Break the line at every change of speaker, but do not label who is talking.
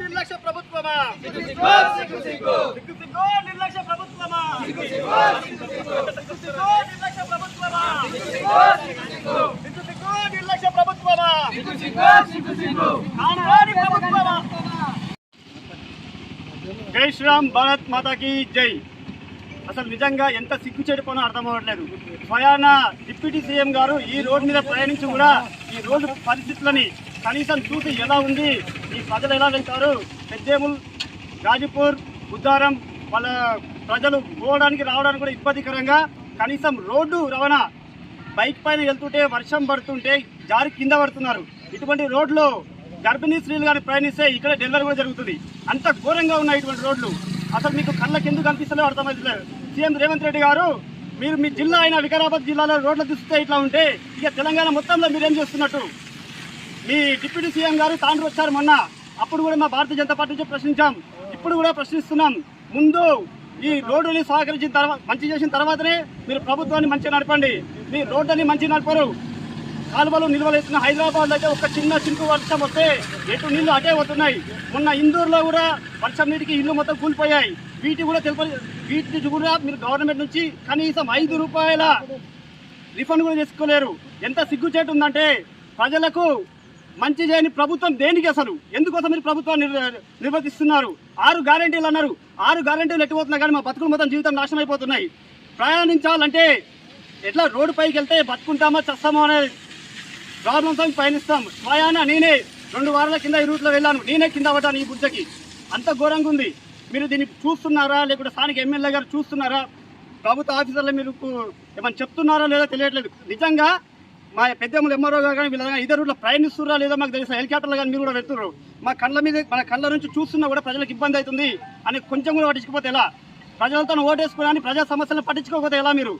నిర్లక్ష్య ప్రభుత్వమా, నిర్లక్ష్య ప్రభుత్వమా, నిర్లక్ష్య ప్రభుత్వమా, జై శ్రీరామ్, భారత్ మాతాకి జై. అసలు నిజంగా ఎంత సిగ్గుచేటు పనో అర్థం అవ్వట్లేదు. స్వయాన డిప్యూటీ సీఎం గారు ఈ రోడ్డు మీద ప్రయాణించి కూడా ఈ రోడ్డు పరిస్థితులని కనీసం చూసి ఎలా ఉంది, ఈ ప్రజలు ఎలా వెళ్తారు, పెద్దేముల్, గాజీపూర్, బుద్ధారం వాళ్ళ ప్రజలు పోవడానికి రావడానికి కూడా ఇబ్బందికరంగా, కనీసం రోడ్డు రవాణా బైక్ పైన వెళ్తుంటే వర్షం పడుతుంటే జారి కింద పడుతున్నారు. ఇటువంటి రోడ్లు గర్భిణీ స్త్రీలు కానీ ప్రయాణిస్తే ఇక్కడ డెలివరీ కూడా జరుగుతుంది. అంత ఘోరంగా ఉన్నాయి ఇటువంటి రోడ్లు. అసలు మీకు కళ్ళకి ఎందుకు కనిపిస్తలేవు అర్థమవుతలేదు. సీఎం రేవంత్ రెడ్డి గారు, మీరు మీ జిల్లా అయిన వికారాబాద్ జిల్లాలో రోడ్లు చూస్తే ఇట్లా ఉంటే ఇక తెలంగాణ మొత్తంలో మీరేం చేస్తున్నట్టు? మీ డిప్యూటీ సీఎం గారు తాండ్రు వచ్చారు మొన్న, అప్పుడు కూడా మా భారతీయ జనతా పార్టీ నుంచి ప్రశ్నించాం, ఇప్పుడు కూడా ప్రశ్నిస్తున్నాం. ముందు ఈ రోడ్డుని సహకరించిన తర్వాత, మంచి చేసిన తర్వాతనే మీరు ప్రభుత్వాన్ని మంచిగా నడపండి. మీ రోడ్డుని మంచిగా నడపరు. కాలువలు నిల్వలేస్తున్న హైదరాబాద్ అయితే ఒక చిన్న చింకు వర్షం వస్తే ఎటు నీళ్లు అటే పోతున్నాయి. మొన్న ఇందూరులో కూడా వర్షం నీటికి ఇల్లు మొత్తం కూలిపోయాయి. వీటి కూడా మీరు గవర్నమెంట్ నుంచి కనీసం 5 రూపాయల రిఫండ్ కూడా చేసుకోలేరు. ఎంత సిగ్గుచేటు ఉందంటే, ప్రజలకు మంచి చేయని ప్రభుత్వం దేనికి అసలు? ఎందుకోసం మీరు ప్రభుత్వాన్ని నిర్వర్తిస్తున్నారు? 6 గ్యారెంటీలు అన్నారు. 6 గ్యారెంటీలు ఎట్టిపోతున్నాయి కానీ మా బతుకులు మొత్తం జీవితం నాశనం అయిపోతున్నాయి. ప్రయాణించాలంటే ఎట్లా రోడ్డు పైకి వెళ్తే బతుకుంటామా చస్తామా అనే ప్రాబ్లంతో పయనిస్తాం. స్వయాన నేనే 2 వారాల కింద ఈ రూట్లో వెళ్ళాను. నేనే కింద పడ్డాను ఈ బుజ్జకి. అంత ఘోరంగా ఉంది. మీరు దీన్ని చూస్తున్నారా, లేకుంటే స్థానిక ఎమ్మెల్యే గారు చూస్తున్నారా, ప్రభుత్వ ఆఫీసర్లు మీరు ఏమైనా చెప్తున్నారా లేదో తెలియట్లేదు. నిజంగా మా పెద్దమ్మలు ఎంఆర్ఓ గారు కానీ వీళ్ళ ఇదే రూట్లో ప్రయాణిస్తున్నారా లేదో మాకు తెలుసు. హెలికాప్టర్లు కానీ మీరు కూడా పెడుతున్నారు. మన కళ్ళ నుంచి చూస్తున్నా కూడా ప్రజలకు ఇబ్బంది అవుతుంది అని కొంచెం కూడా పట్టించుకోకపోతే ఎలా? ప్రజలతో ఓటేసుకోవడానికి ప్రజా సమస్యలను పట్టించుకోకపోతే ఎలా? మీరు